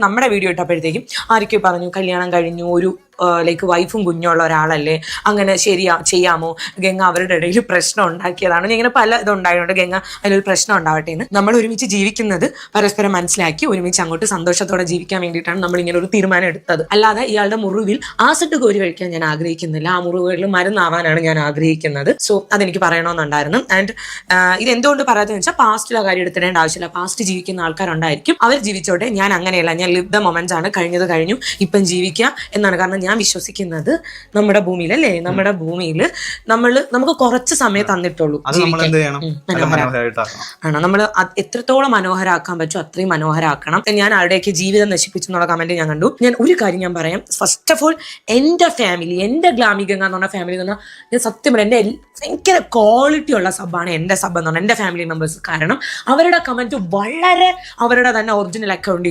നമ്മുടെ വീഡിയോ ഇട്ടപ്പോഴത്തേക്കും ആരൊക്കെ പറഞ്ഞു കല്യാണം കഴിഞ്ഞു ഒരു ലൈക്ക് വൈഫും കുഞ്ഞുള്ള ഒരാളല്ലേ, അങ്ങനെ ചെയ്യാമോ, ഗംഗ അവരുടെ ഇടയിൽ പ്രശ്നം ഉണ്ടാക്കിയതാണ്. ഇങ്ങനെ പല ഇതുണ്ടായതുകൊണ്ട് ഗംഗ അതിലൊരു പ്രശ്നം ഉണ്ടാവട്ടെ എന്ന്. നമ്മൾ ഒരുമിച്ച് ജീവിക്കുന്നത് പരസ്പരം മനസ്സിലാക്കി ഒരുമിച്ച് അങ്ങോട്ട് സന്തോഷത്തോടെ ജീവിക്കാൻ വേണ്ടിയിട്ടാണ് നമ്മൾ ഇങ്ങനെ ഒരു തീരുമാനം എടുത്തത്. അല്ലാതെ ഇയാളുടെ മുറിവിൽ ആസിഡ് കോരി കഴിക്കാൻ ഞാൻ ആഗ്രഹിക്കുന്നില്ല, ആ മുറിവുകളിൽ മരുന്നാവാനാണ് ഞാൻ ആഗ്രഹിക്കുന്നത്. സോ അതെനിക്ക് പറയണമെന്നുണ്ടായിരുന്നു. ആൻഡ് ഇത് എന്തുകൊണ്ട് പറയാതെന്ന് വെച്ചാൽ പാസ്റ്റിലെ കാര്യം എടുത്തിടേണ്ട ആവശ്യമില്ല. പാസ്റ്റ് ജീവിക്കുന്ന ആൾക്കാരുണ്ടായിരിക്കും, അവർ ജീവിച്ചോട്ടെ. ഞാൻ അങ്ങനെയല്ല, ഞാൻ ലിവ് ദ മൊമെന്റ്സ് ആണ്, കഴിഞ്ഞത് കഴിഞ്ഞു, ഇപ്പം ജീവിക്കുക എന്നാണ്. കാരണം ഞാൻ വിശ്വസിക്കുന്നത് നമ്മുടെ ഭൂമിയിൽ അല്ലേ, നമ്മുടെ ഭൂമിയിൽ നമുക്ക് കുറച്ച് സമയം തന്നിട്ടുള്ളൂ ആണ്. നമ്മൾ എത്രത്തോളം മനോഹരാക്കാൻ പറ്റും അത്രയും മനോഹരാക്കണം. ഞാൻ ആരുടെയൊക്കെ ജീവിതം നശിപ്പിച്ചു എന്നുള്ള കമന്റ് ഞാൻ കണ്ടു. ഞാൻ ഒരു കാര്യം ഞാൻ പറയാം. ഫസ്റ്റ് ഓഫ് ഓൾ എന്റെ ഫാമിലി, എന്റെ ഗ്ലാമി ഗംഗ എന്ന് പറഞ്ഞ ഫാമിലി എന്ന് പറഞ്ഞാൽ ഞാൻ സത്യം പറയാം, എന്റെ ഭയങ്കര ക്വാളിറ്റി ഉള്ള സബ്ബാണ് എന്റെ സബ് എന്ന് പറഞ്ഞാൽ എന്റെ ഫാമിലി മെമ്പേഴ്സ്. കാരണം അവരുടെ കമന്റ് വളരെ അവരുടെ തന്നെ ഒറിജിനൽ അക്കൗണ്ട്